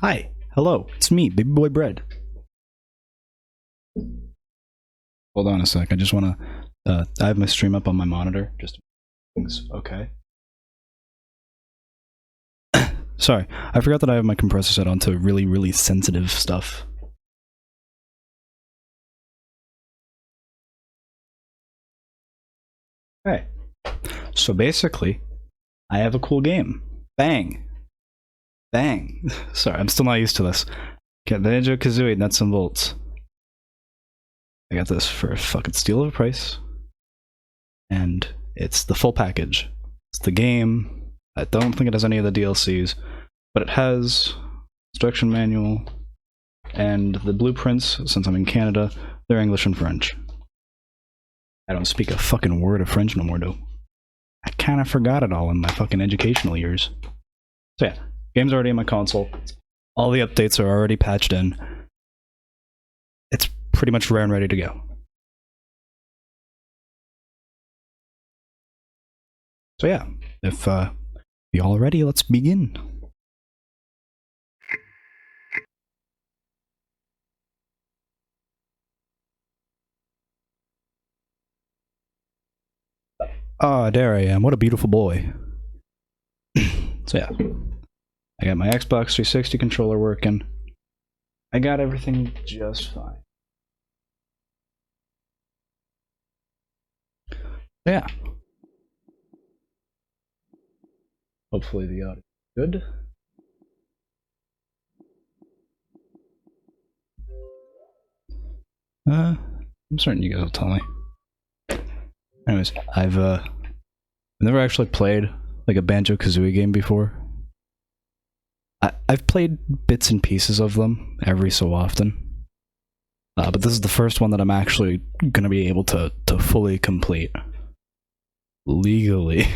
Hi, hello, it's me, Baby Boy Bread. Hold on a sec, I just want to, I have my stream up on my monitor, just things okay. Sorry, I forgot that I have my compressor set onto really sensitive stuff. Okay, so basically, I have a cool game. Bang! Bang! Sorry, I'm still not used to this. Get banjo-kazooie-nuts-bolts. I got this for a fucking steal of a price. And it's the full package. It's the game. I don't think it has any of the DLCs, but it has instruction manual and the blueprints. Since I'm in Canada, they're English and French. I don't speak a fucking word of French no more, though. I kind of forgot it all in my fucking educational years. So yeah, game's already in my console. All the updates are already patched in. It's pretty much rare and ready to go. So yeah, if y'all are ready, let's begin. Ah, there I am. What a beautiful boy. So yeah, I got my Xbox 360 controller working. I got everything just fine. Yeah. Hopefully the audio is good. I'm certain you guys will tell me. Anyways, I've never actually played like a banjo-kazooie game before. I've played bits and pieces of them every so often. But this is the first one that I'm actually gonna be able to fully complete. Legally.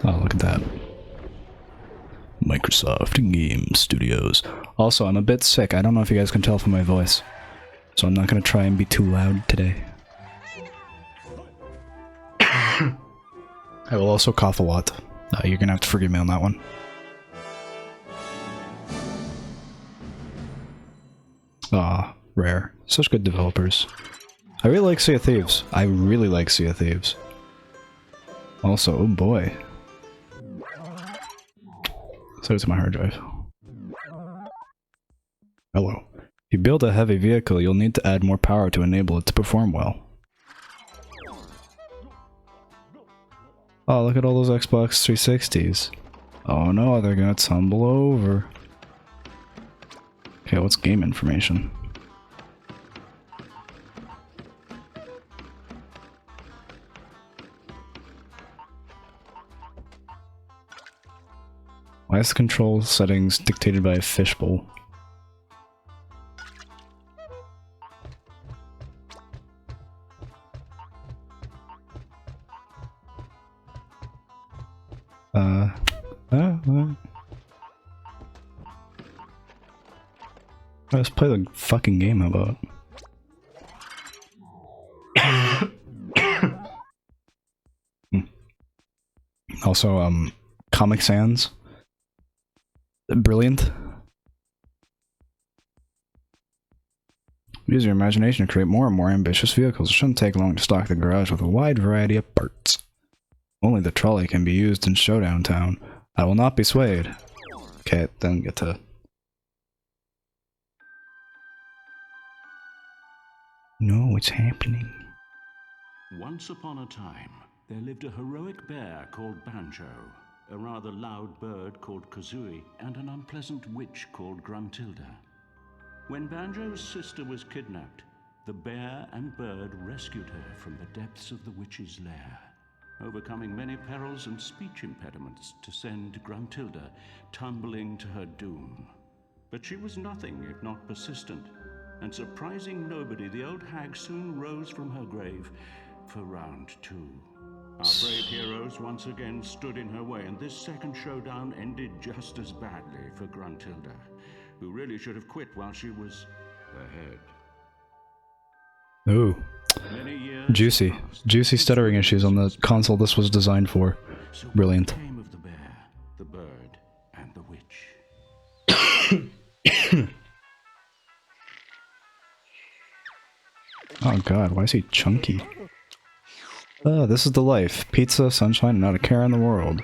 Oh, look at that. Microsoft Game Studios. Also, I'm a bit sick. I don't know if you guys can tell from my voice. So I'm not gonna try and be too loud today. I will also cough a lot. You're gonna have to forgive me on that one. Ah, rare. Such good developers. I really like Sea of Thieves. I really like Sea of Thieves. Also, oh boy. So it's my hard drive. Hello. If you build a heavy vehicle, you'll need to add more power to enable it to perform well. Oh, look at all those Xbox 360s. Oh no, they're gonna tumble over. Okay, what's game information? Why is the control settings dictated by a fishbowl? Let's play the fucking game, how about? Also, Comic Sans. Brilliant. Use your imagination to create more and more ambitious vehicles. It shouldn't take long to stock the garage with a wide variety of parts. Only the trolley can be used in Showdown Town. I will not be swayed. Okay, then get to... No, what's happening? Once upon a time, there lived a heroic bear called Banjo, a rather loud bird called Kazooie, and an unpleasant witch called Gruntilda. When Banjo's sister was kidnapped, the bear and bird rescued her from the depths of the witch's lair, overcoming many perils and speech impediments to send Gruntilda tumbling to her doom. But she was nothing if not persistent, and surprising nobody, the old hag soon rose from her grave for round two. Our brave heroes once again stood in her way, and this second showdown ended just as badly for Gruntilda, who really should have quit while she was ahead. Ooh. Many years Juicy. passed Juicy since stuttering the issues on the console this was designed for. So what Brilliant. became of the bear, the bird, and the witch? Oh god, why is he chunky? Oh, this is the life. Pizza, sunshine, and not a care in the world.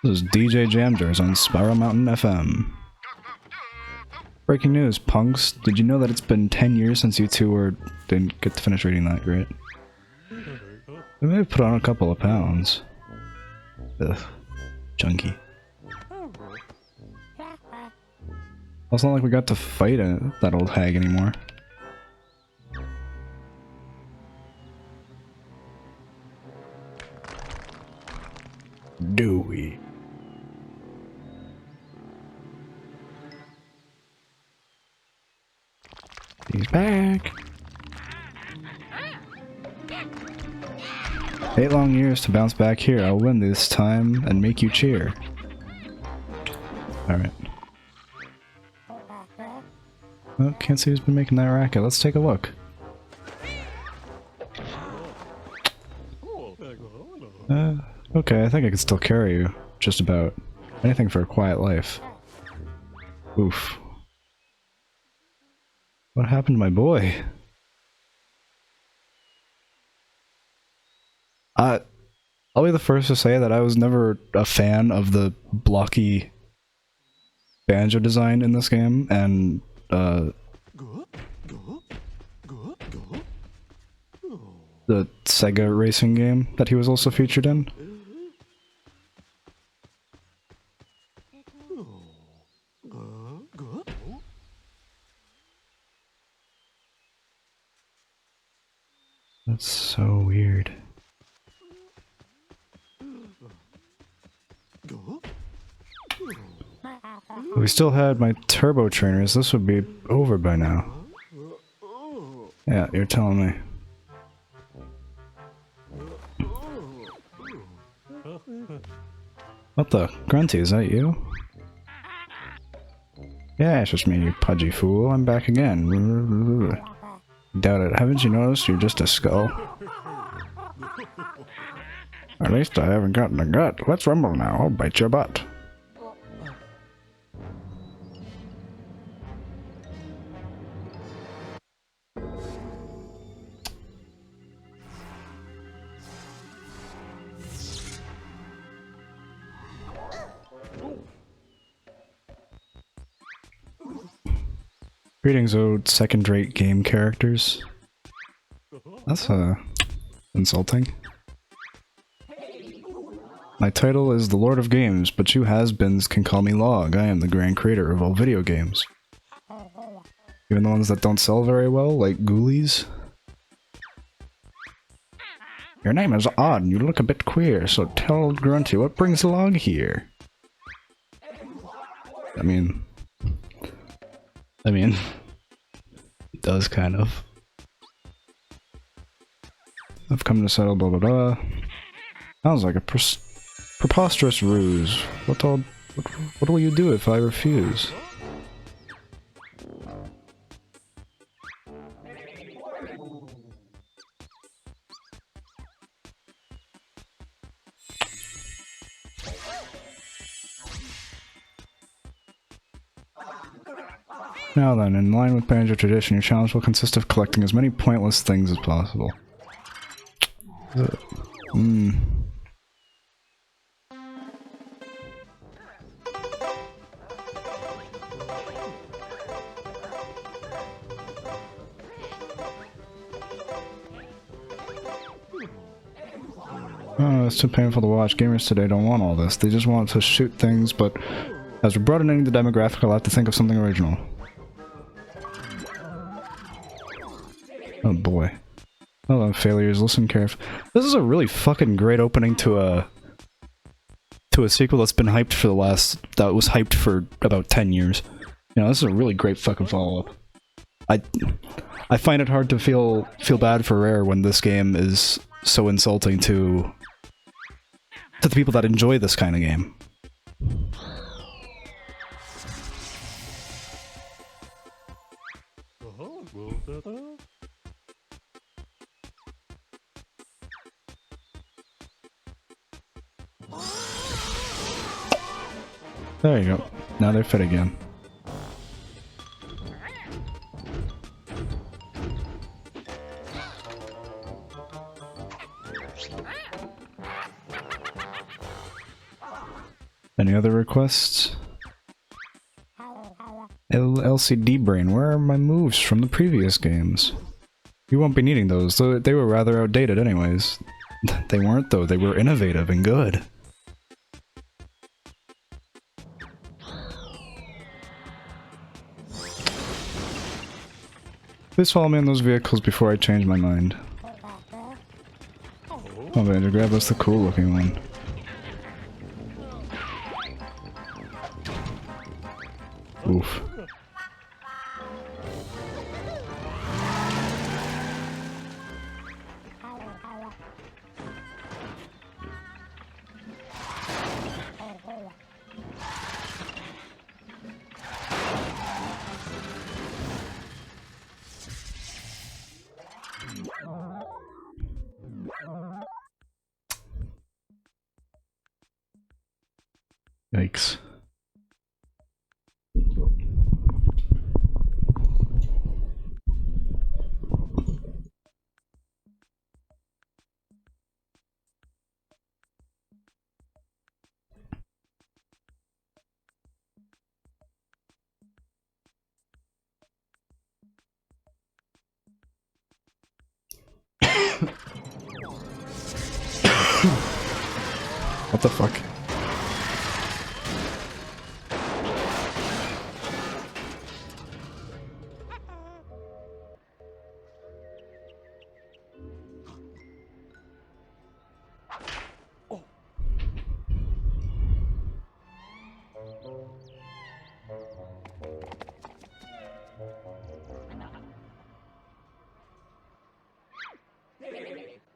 This is DJ Jamders on Spiral Mountain FM. Breaking news, punks. Did you know that it's been 10 years since you two didn't get to finish reading that, right? We may have put on a couple of pounds. Ugh. Chunky. It's not like we got to fight that old hag anymore. Do we? He's back. 8 long years to bounce back here. I'll win this time and make you cheer. Alright. Well, can't see who's been making that racket. Let's take a look. Okay, I think I can still carry you. Just about. Anything for a quiet life. Oof. What happened to my boy? I'll be the first to say that I was never a fan of the blocky banjo design in this game, and the Sega racing game that he was also featured in. That's so weird. If we still had my turbo trainers, this would be over by now. Yeah, you're telling me. What the? Grunty, is that you? Yeah, it's just me, you pudgy fool. I'm back again. Doubt it. Haven't you noticed you're just a skull? At least I haven't gotten a gut. Let's rumble now. I'll bite your butt. Greetings, old second-rate game characters. That's, insulting. My title is the Lord of Games, but you has-beens can call me Log. I am the grand creator of all video games. Even the ones that don't sell very well, like Ghoulies. Your name is odd and you look a bit queer, so tell old Grunty what brings Log here. I mean, it does kind of. I've come to settle blah blah blah. Sounds like a preposterous ruse. What will you do if I refuse? Now then, in line with banjo tradition, your challenge will consist of collecting as many pointless things as possible. Oh, it's too painful to watch. Gamers today don't want all this. They just want to shoot things, but as we're broadening the demographic, I'll have to think of something original. Oh boy. Hello, failures. Listen carefully. This is a really fucking great opening to a sequel that's been hyped for that was hyped for about 10 years. You know, this is a really great fucking follow-up. I find it hard to feel bad for Rare when this game is so insulting to the people that enjoy this kind of game. There you go. Now they fit again. Any other requests? LCD brain, where are my moves from the previous games? You won't be needing those, though they were rather outdated anyways. They weren't though, they were innovative and good. Please follow me in those vehicles before I change my mind. Oh man, grab us the cool looking one. Oof. Yikes. What the fuck?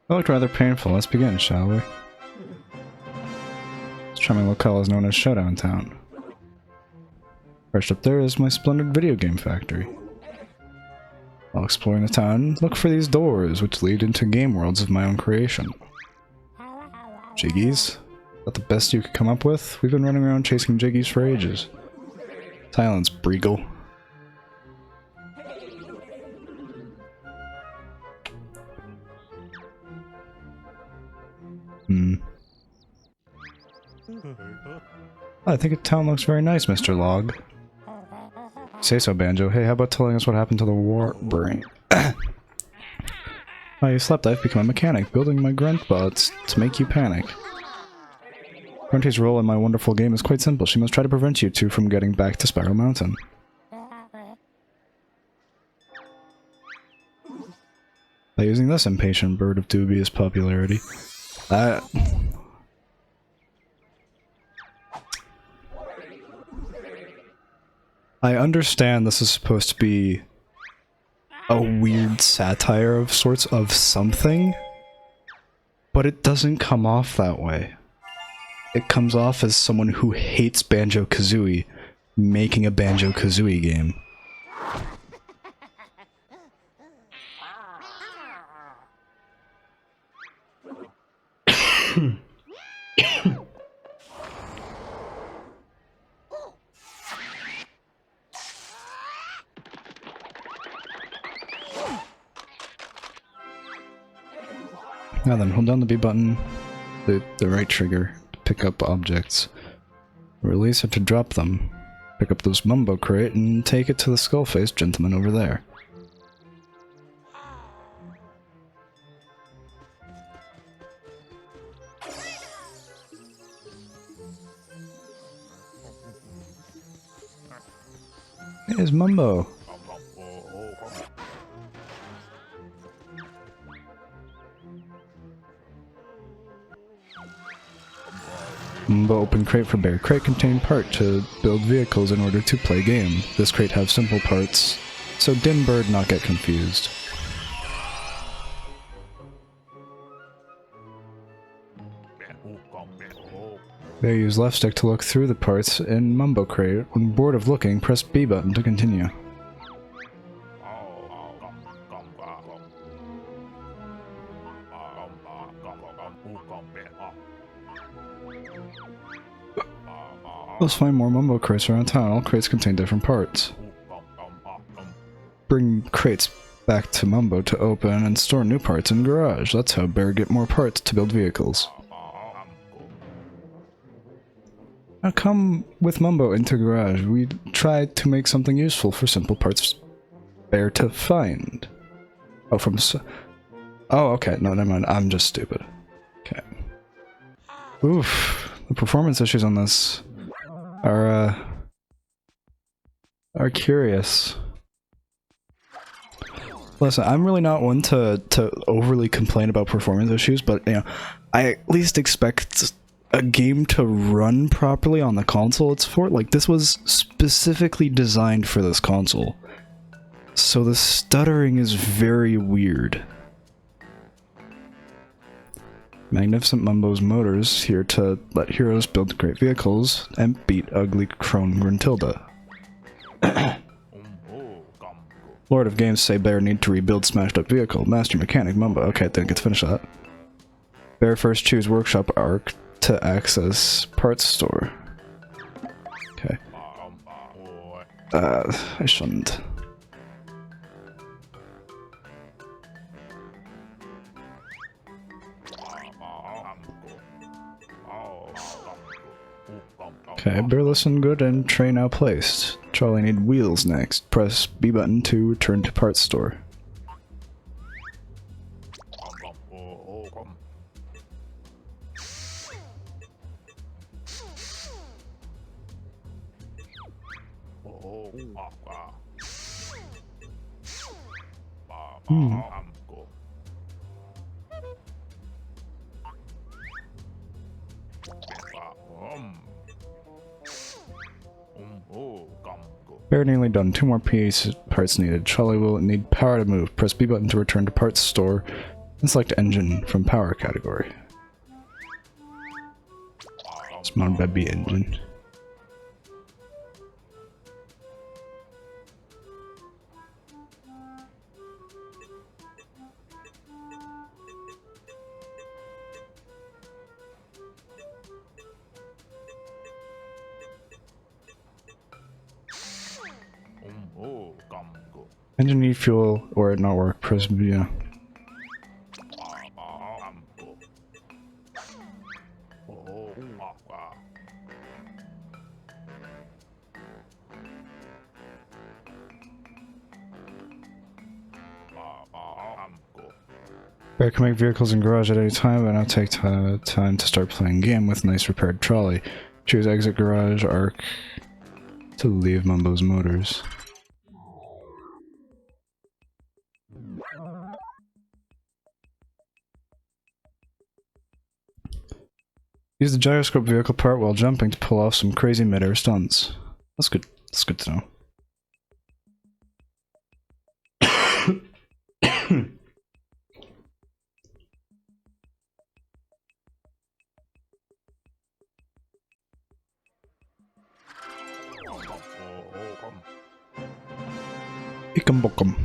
That looked rather painful. Let's begin, shall we? This charming locale is known as Showdown Town. First up there is my splendid video game factory. While exploring the town, look for these doors, which lead into game worlds of my own creation. Jiggies? Is that the best you could come up with? We've been running around chasing Jiggies for ages. Silence, Breagle. I think the town looks very nice, Mr. Log. Say so, Banjo. Hey, how about telling us what happened to the war brain? While you slept, I've become a mechanic, building my grunt bots to make you panic. Grunty's role in my wonderful game is quite simple. She must try to prevent you two from getting back to Sparrow Mountain. By using this impatient bird of dubious popularity. I understand this is supposed to be a weird satire of sorts of something, but it doesn't come off that way. It comes off as someone who hates Banjo-Kazooie making a Banjo-Kazooie game. Now then, hold down the B button, the right trigger, to pick up objects. Release it to drop them. Pick up this mumbo crate and take it to the skull-faced gentleman over there. Here's Mumbo. Mumbo open crate for bear. Crate contain part to build vehicles in order to play game. This crate have simple parts, so dim bird not get confused. They use left stick to look through the parts in Mumbo crate. When bored of looking, press B button to continue. Let's find more Mumbo crates around town. All crates contain different parts. Bring crates back to Mumbo to open and store new parts in garage. That's how Bear get more parts to build vehicles. Now come with Mumbo into garage. We try to make something useful for simple parts Bear to find. Oh, oh, okay. No, never mind. I'm just stupid. Okay. Oof. The performance issues on this are curious. Listen, I'm really not one to overly complain about performance issues, but you know, I at least expect a game to run properly on the console it's for. Like, this was specifically designed for this console. So the stuttering is very weird. Magnificent Mumbo's Motors, here to let heroes build great vehicles and beat ugly crone Gruntilda. Lord of Games say Bear need to rebuild smashed up vehicle. Master Mechanic Mumbo. Okay, didn't get to finish that. Bear first choose Workshop Arc to access Parts Store. Okay. I shouldn't. Okay, Bear listen good and tray now placed. Charlie need wheels next. Press B button to return to Parts Store. Bear nearly done. 2 more parts needed. Charlie will need power to move. Press B button to return to Parts Store and select Engine from Power category. Smart baby engine. Engine need fuel or it not work. Press B. Bear can make vehicles in garage at any time, but now take time to start playing game with nice repaired trolley. Choose exit garage arc to leave Mumbo's Motors. Use the gyroscope vehicle part while jumping to pull off some crazy mid-air stunts. That's good. That's good to know. Ikambokum.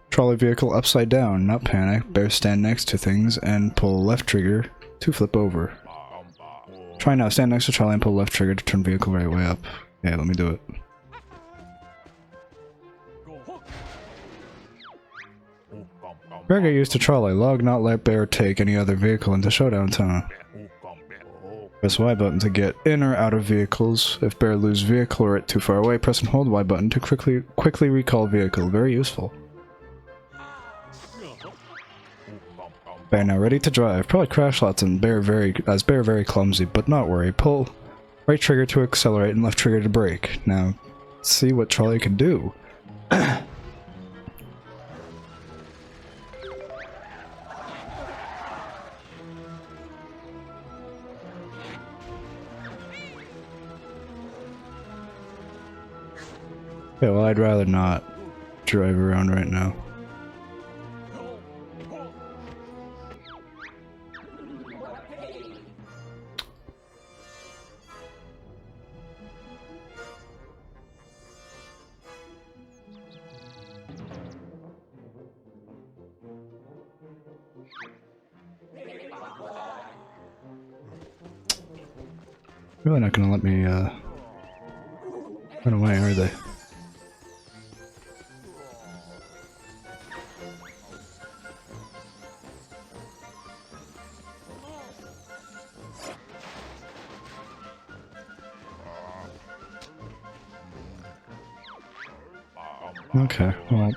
Trolley vehicle upside down, not panic. Bear stand next to things and pull left trigger to flip over. Try now, stand next to trolley and pull left trigger to turn vehicle right way up. Yeah, let me do it. Bear get used to trolley. Log not let Bear take any other vehicle into showdown time. Press Y button to get in or out of vehicles. If Bear lose vehicle or it too far away, press and hold Y button to quickly recall vehicle. Very useful. Bear now ready to drive. Probably crash lots and Bear very clumsy, but not worry. Pull right trigger to accelerate and left trigger to brake. Now, see what trolley can do. Yeah, well, I'd rather not drive around right now. Really not gonna let me Run away, are they? Okay, well.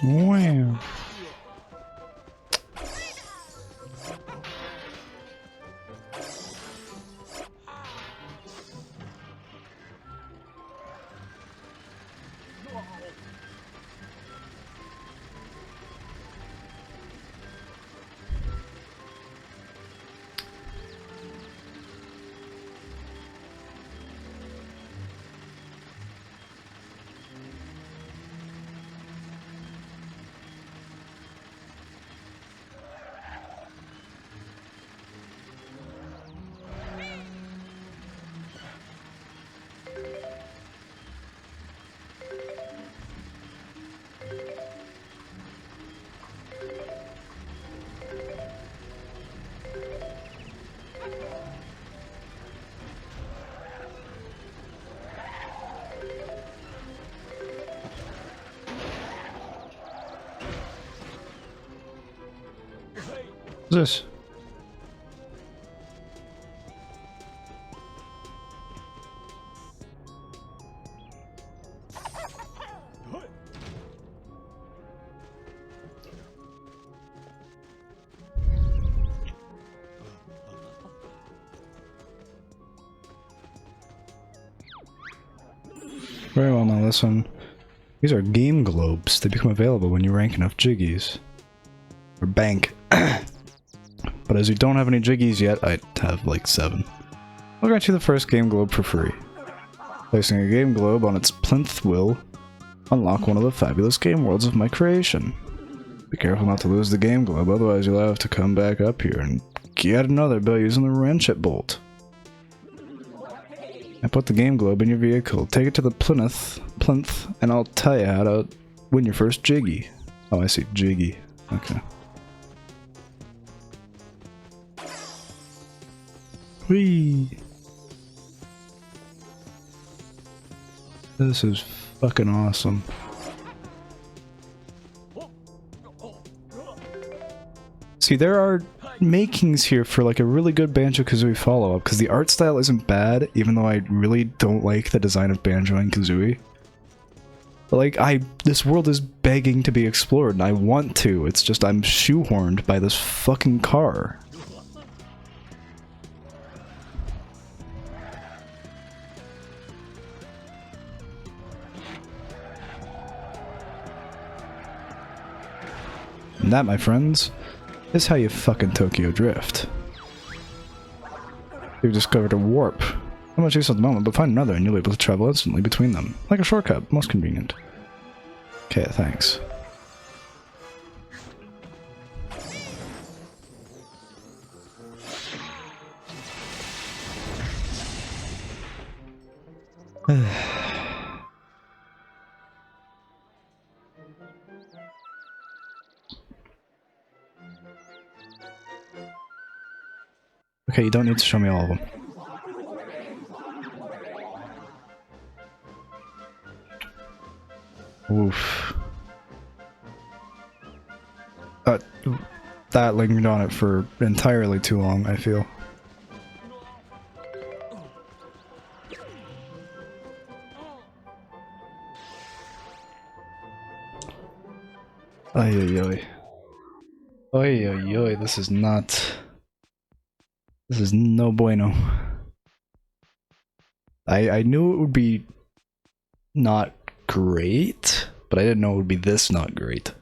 Wow. What's this? Very well, now this one. These are game globes. They become available when you rank enough jiggies. Or bank. But as you don't have any jiggies yet, I have like 7. I'll grant you the first game globe for free. Placing a game globe on its plinth will unlock one of the fabulous game worlds of my creation. Be careful not to lose the game globe, otherwise you'll have to come back up here and get another by using the wrench-it bolt. I put the game globe in your vehicle. Take it to the plinth, and I'll tell you how to win your first jiggy. Oh, I see, jiggy. Okay. Whee! This is fucking awesome. See, there are makings here for like a really good Banjo-Kazooie follow-up, because the art style isn't bad, even though I really don't like the design of Banjo and Kazooie. But like, this world is begging to be explored, and I want to, it's just I'm shoehorned by this fucking car. And that, my friends, is how you fucking Tokyo Drift. You've discovered a warp. Not much use at the moment, but find another and you'll be able to travel instantly between them. Like a shortcut, most convenient. Okay, thanks. Okay, you don't need to show me all of them. Oof. That lingered on it for entirely too long, I feel. Ay ay ay. Ay ay ay, this is not... This is no bueno. I knew it would be not great, but I didn't know it would be this not great.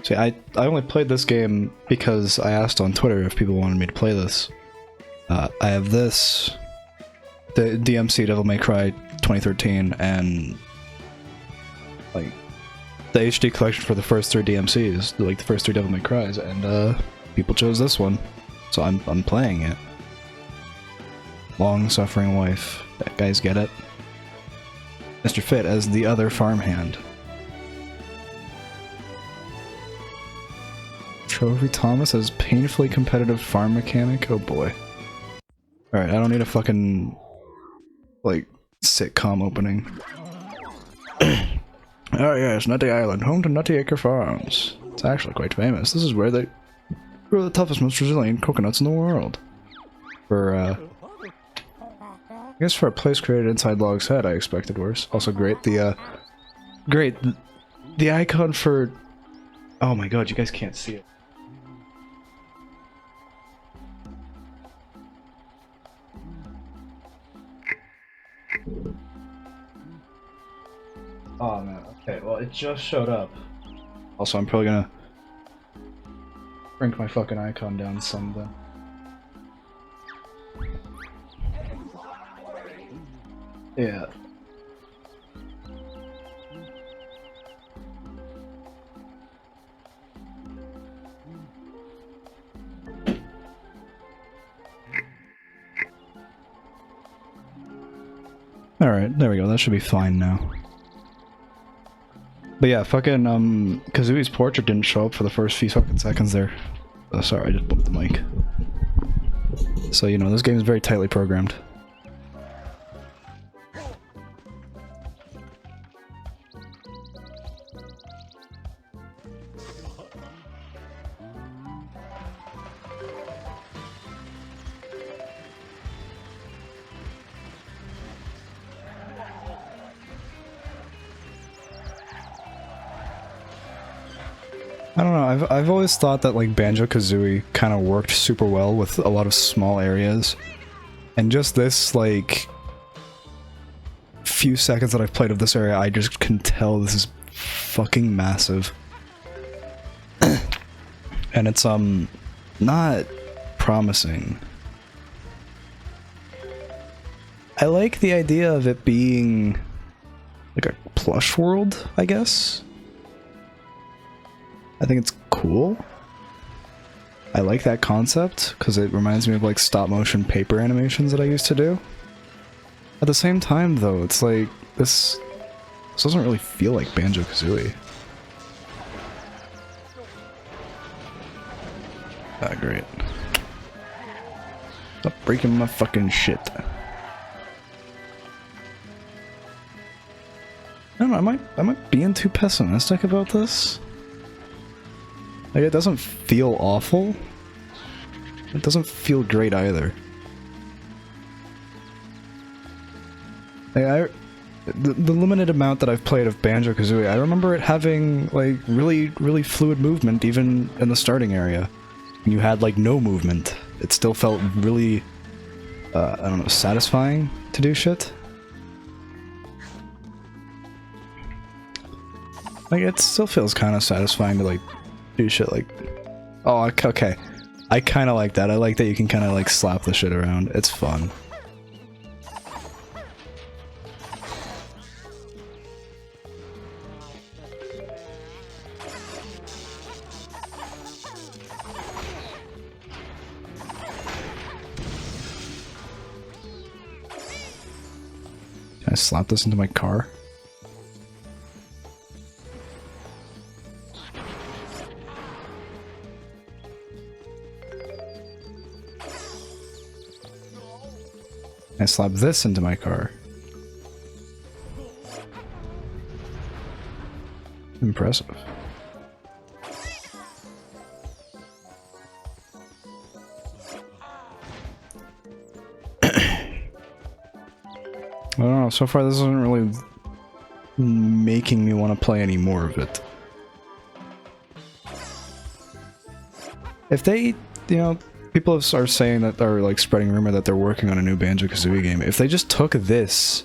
See, I only played this game because I asked on Twitter if people wanted me to play this. I have this, the DMC Devil May Cry 2013 and like the HD collection for the first 3 DMCs, like the first 3 Devil May Cries, and people chose this one, so I'm playing it. Long-suffering wife. That guys get it. Mr. Fit as the other farmhand. Trophy Thomas as painfully competitive farm mechanic. Oh boy. Alright, I don't need a fucking like sitcom opening. Oh yes, Nutty Island, home to Nutty Acre Farms. It's actually quite famous. This is where they grow the toughest, most resilient coconuts in the world. For I guess for a place created inside Log's head, I expected worse. Also great, the icon for... Oh my god, you guys can't see it. Oh man, okay, well it just showed up. Also, I'm probably gonna shrink my fucking icon down some then. Yeah. Alright, there we go, that should be fine now. But yeah, fucking, Kazooie's portrait didn't show up for the first few fucking seconds there. Oh, sorry, I just bumped the mic. So, you know, this game is very tightly programmed. I don't know, I've always thought that like Banjo-Kazooie kind of worked super well with a lot of small areas. And just this like few seconds that I've played of this area, I just can tell this is fucking massive. And it's not promising. I like the idea of it being like a plush world, I guess. I think it's cool. I like that concept, because it reminds me of like stop-motion paper animations that I used to do. At the same time though, it's like, this doesn't really feel like Banjo-Kazooie. Ah, great. Stop breaking my fucking shit. I don't know, am I being too pessimistic about this? Like, it doesn't feel awful. It doesn't feel great either. Like, the limited amount that I've played of Banjo-Kazooie, I remember it having, like, really fluid movement even in the starting area. When you had, like, no movement. It still felt really, I don't know, satisfying to do shit. Like, it still feels kind of satisfying to, like, do shit like... Oh, okay. I kind of like that. I like that you can kind of, like, slap the shit around. It's fun. Can I slap this into my car? I slap this into my car. Impressive. I don't know, so far this isn't really making me want to play any more of it. If they, you know, people are saying that they're like spreading rumor that they're working on a new Banjo-Kazooie game. If they just took this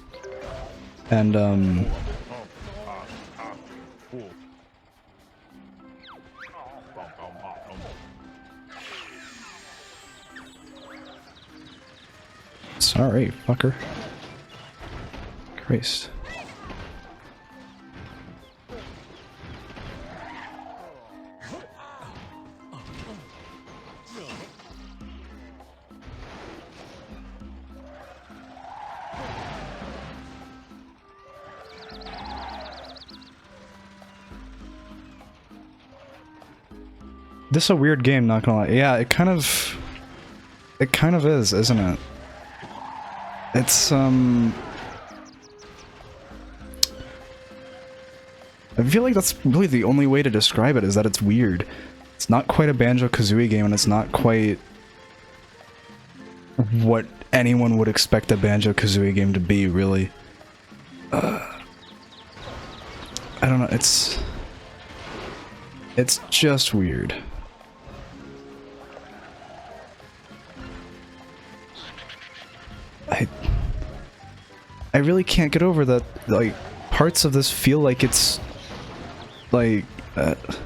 and sorry, fucker. Christ. This is a weird game, not gonna lie. Yeah, it kind of is, isn't it? It's, I feel like that's really the only way to describe it, is that it's weird. It's not quite a Banjo-Kazooie game, and it's not quite what anyone would expect a Banjo-Kazooie game to be, really. I don't know, it's just weird. I really can't get over that, like, parts of this feel like it's, like,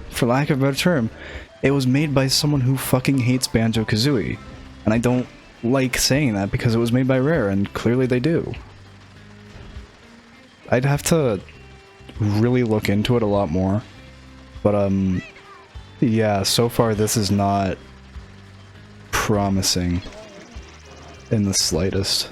for lack of a better term, it was made by someone who fucking hates Banjo-Kazooie. And I don't like saying that because it was made by Rare, and clearly they do. I'd have to really look into it a lot more. But, yeah, so far this is not promising in the slightest.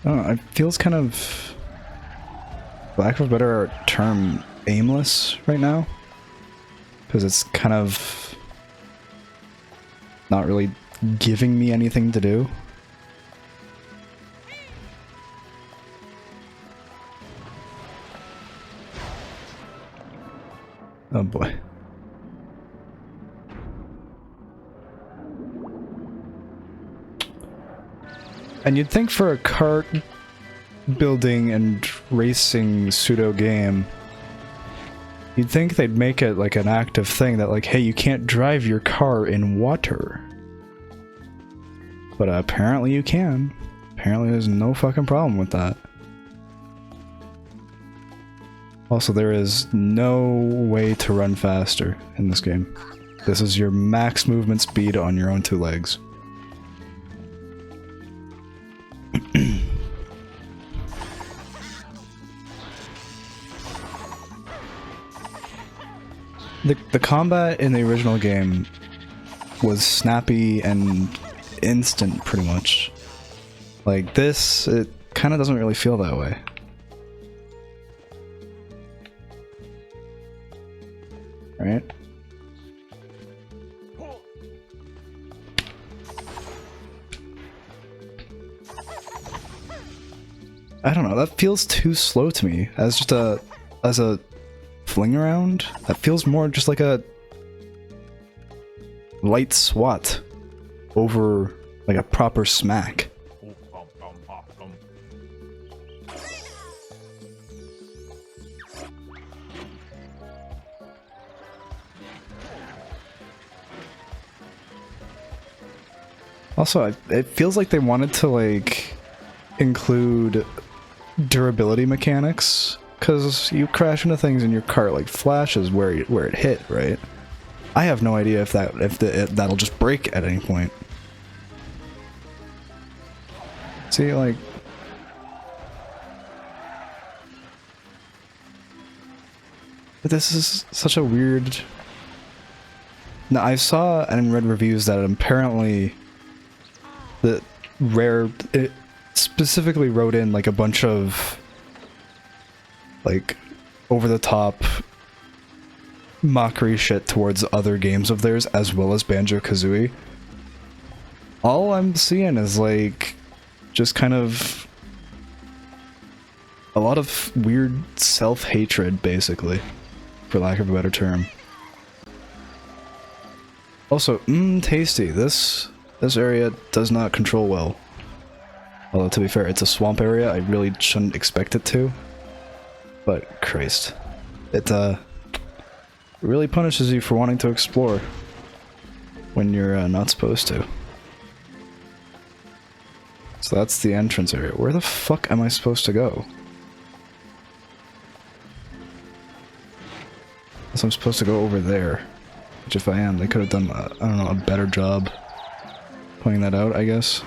I don't know, it feels kind of, for lack of a better term, aimless right now. Because it's kind of not really giving me anything to do. Oh boy. And you'd think for a kart building and racing pseudo game, you'd think they'd make it like an active thing that, like, hey, you can't drive your car in water. But apparently you can. Apparently there's no fucking problem with that. Also, there is no way to run faster in this game. This is your max movement speed on your own two legs. The combat in the original game was snappy and instant, pretty much. Like this, it kind of doesn't really feel that way. Right? I don't know, that feels too slow to me as just a fling around. That feels more just like a light swat over like a proper smack. Also, it feels like they wanted to like include durability mechanics, because you crash into things and your cart like flashes where it hit, right? I have no idea if that'll just break at any point. See, like, but this is such a weird. Now I saw and read reviews that apparently that Rare it specifically wrote in like a bunch of like over-the-top mockery shit towards other games of theirs as well as Banjo-Kazooie. All I'm seeing is like just kind of a lot of weird self-hatred, basically, for lack of a better term. Also, tasty. This area does not control well. Although, to be fair, it's a swamp area. I really shouldn't expect it to. But, Christ. It, really punishes you for wanting to explore when you're, not supposed to. So that's the entrance area. Where the fuck am I supposed to go? Unless I'm supposed to go over there. Which if I am, they could have done, I don't know, a better job pointing that out, I guess.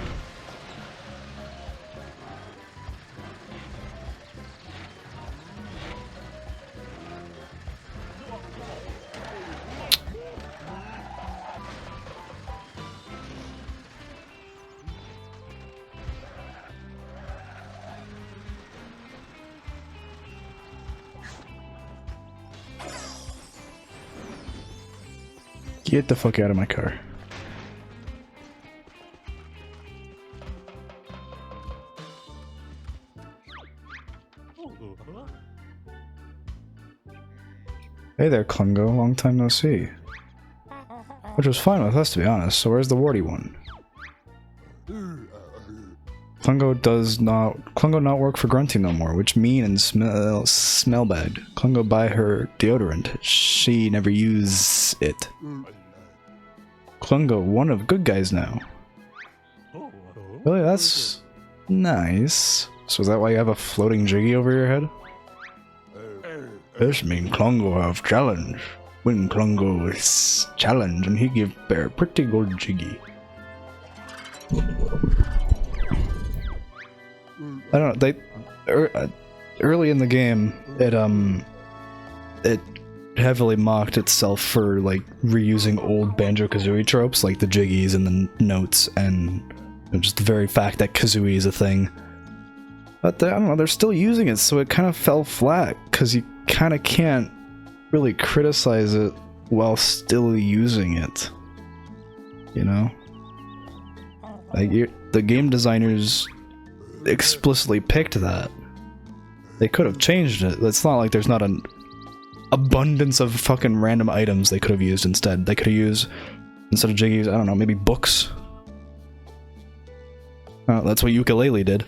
Get the fuck out of my car. Hey there, Klungo. Long time no see. Which was fine with us, to be honest, so where's the warty one? Klungo not work for Grunty no more, which mean and smell bad. Klungo buy her deodorant. She never use it. Klungo, one of good guys now. Really, that's nice. So is that why you have a floating jiggy over your head? This mean Klungo have challenge. When Klungo is challenge and he give Bear pretty good jiggy. I don't know, early in the game, it heavily mocked itself for, like, reusing old Banjo-Kazooie tropes, like the jiggies and the notes, and just the very fact that Kazooie is a thing. But, I don't know, they're still using it, so it kind of fell flat, because you kind of can't really criticize it while still using it. You know? Like, the game designers explicitly picked that. They could have changed it. It's not like there's not an abundance of fucking random items they could have used instead. They could have used, instead of jiggies, I don't know, maybe books. That's what ukulele did.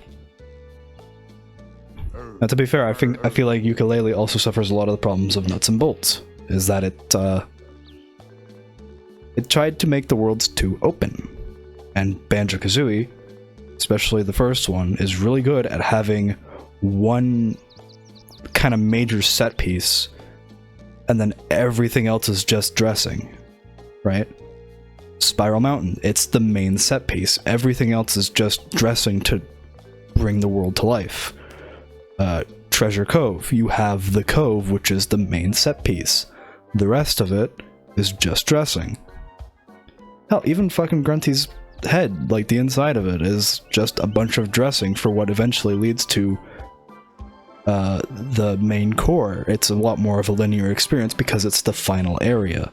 Now, to be fair, I feel like ukulele also suffers a lot of the problems of nuts and bolts. Is that it tried to make the worlds too open. And Banjo-Kazooie, especially the first one, is really good at having one kind of major set piece, and then everything else is just dressing, right? Spiral Mountain, it's the main set piece. Everything else is just dressing to bring the world to life. Treasure Cove, you have the cove, which is the main set piece. The rest of it is just dressing. Hell, even fucking Grunty's head, like the inside of it, is just a bunch of dressing for what eventually leads to the main core. It's a lot more of a linear experience because it's the final area.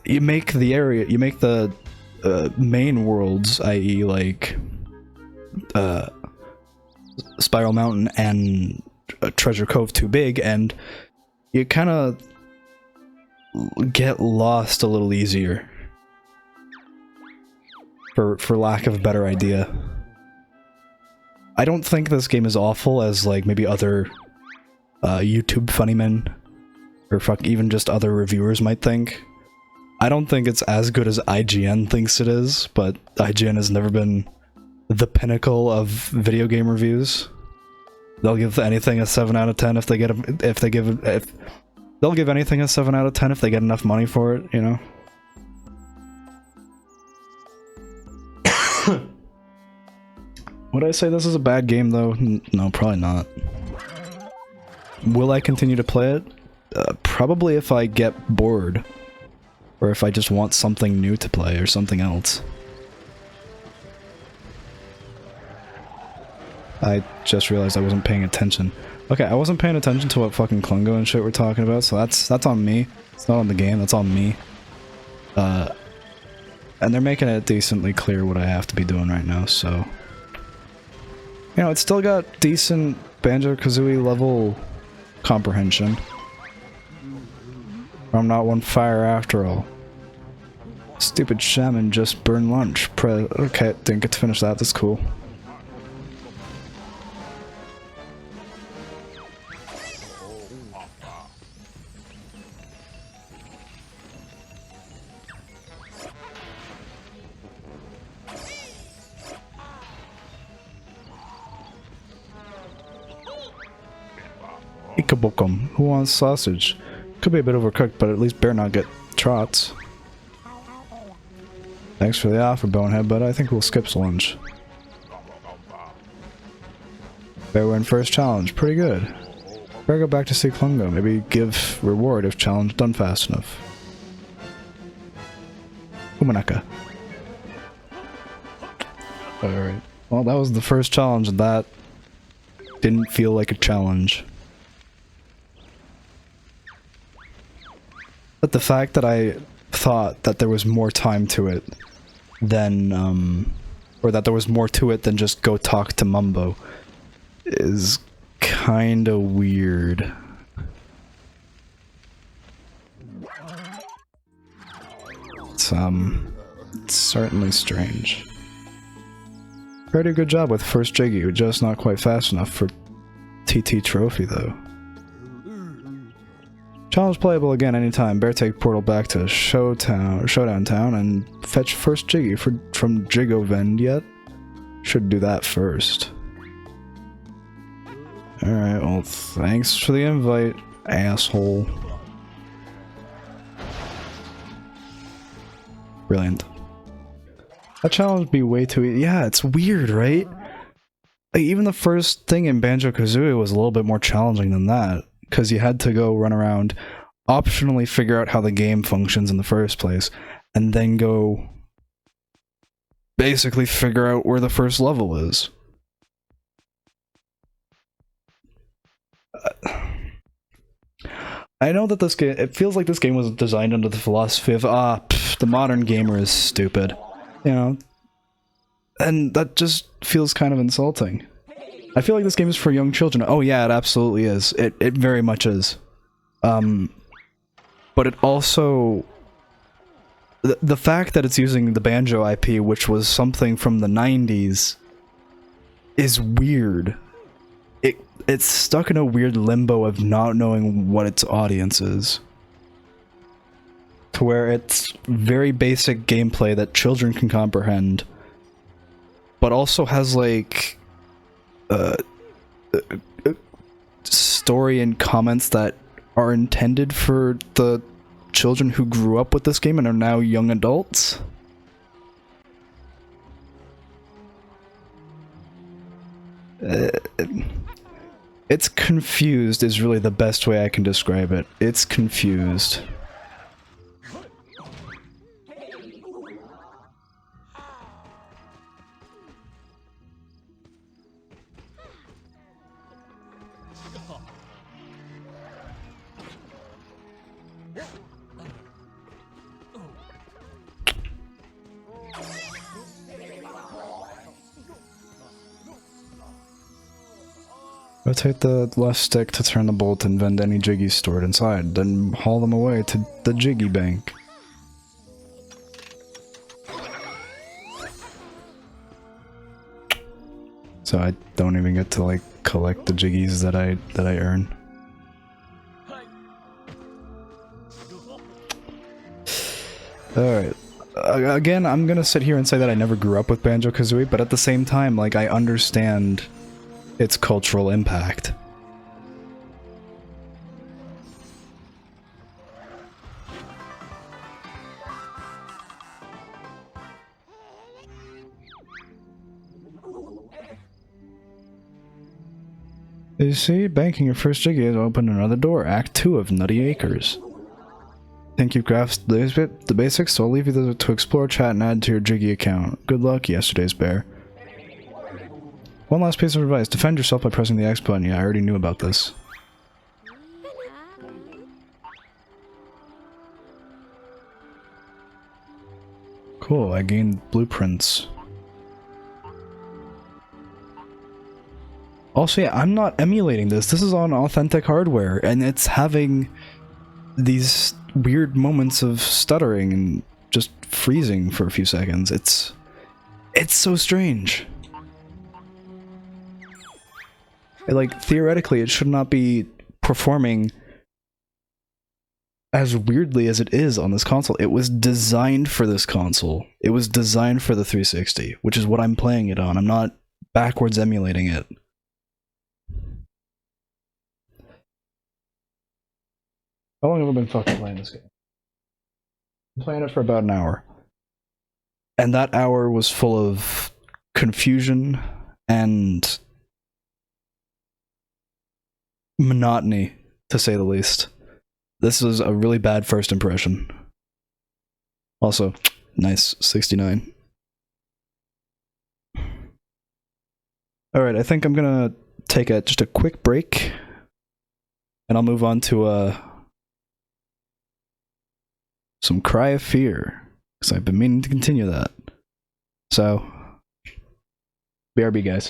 You make the main worlds, i.e. like Spiral Mountain and Treasure Cove, too big, and you kind of get lost a little easier. For lack of a better idea. I don't think this game is awful as, like, maybe other YouTube funny men, or even just other reviewers might think. I don't think it's as good as IGN thinks it is, but IGN has never been the pinnacle of video game reviews. They'll give anything a 7 out of 10 if they get they'll give anything a 7 out of 10 if they get enough money for it, you know? Would I say this is a bad game, though? No, probably not. Will I continue to play it? Probably if I get bored. Or if I just want something new to play, or something else. I just realized I wasn't paying attention. Okay, I wasn't paying attention to what fucking Klungo and shit we're talking about, so that's on me. It's not on the game, that's on me. And they're making it decently clear what I have to be doing right now, so... You know, it's still got decent Banjo-Kazooie level comprehension. I'm not one fire after all. Stupid shaman just burned lunch. Okay, didn't get to finish that, that's cool. Ikabokum, who wants sausage? Could be a bit overcooked, but at least better not get trots. Thanks for the offer, Bonehead, but I think we'll skip lunch. Bear win first challenge. Pretty good. Better go back to see Klungo. Maybe give reward if challenge done fast enough. Umanaka. Alright. Well, that was the first challenge, and that didn't feel like a challenge. But the fact that I thought that there was more time to it than, or that there was more to it than just go talk to Mumbo is kinda weird. It's certainly strange. Pretty good job with first Jiggy, just not quite fast enough for TT Trophy though. Challenge playable again anytime. Bear take portal back to Showdown Town and fetch first Jiggy from Jigovend yet? Should do that first. Alright, well thanks for the invite, asshole. Brilliant. That challenge would be way too easy. Yeah, it's weird, right? Like, even the first thing in Banjo-Kazooie was a little bit more challenging than that, because you had to go run around, optionally figure out how the game functions in the first place, and then go basically figure out where the first level is. I know that this game, it feels like this game was designed under the philosophy of, the modern gamer is stupid. You know? And that just feels kind of insulting. I feel like this game is for young children. Oh yeah, it absolutely is. It very much is. But it also... The fact that it's using the Banjo IP, which was something from the 90s, is weird. It's stuck in a weird limbo of not knowing what its audience is. To where it's very basic gameplay that children can comprehend, but also has like story and comments that are intended for the children who grew up with this game and are now young adults. It's confused is really the best way I can describe it. It's confused. Rotate the left stick to turn the bolt and vend any jiggies stored inside, then haul them away to the jiggy bank. So I don't even get to like collect the jiggies that I earn. Alright. Again, I'm gonna sit here and say that I never grew up with Banjo-Kazooie, but at the same time, like, I understand its cultural impact. You see, banking your first jiggy has opened another door. Act 2 of Nutty Acres. Think you've grasped the basics, so I'll leave you to explore, chat, and add to your jiggy account. Good luck, yesterday's bear. One last piece of advice. Defend yourself by pressing the X button. Yeah, I already knew about this. Cool, I gained blueprints. Also, yeah, I'm not emulating this. This is on authentic hardware, and it's having these weird moments of stuttering and just freezing for a few seconds. It's so strange. Like, theoretically, it should not be performing as weirdly as it is on this console. It was designed for this console. It was designed for the 360, which is what I'm playing it on. I'm not backwards emulating it. How long have I been fucking playing this game? I'm playing it for about an hour. And that hour was full of confusion and monotony, to say the least. This was a really bad first impression. Also, nice 69. Alright, I think I'm gonna take just a quick break, and I'll move on to some Cry of Fear, because I've been meaning to continue that. So, BRB, guys.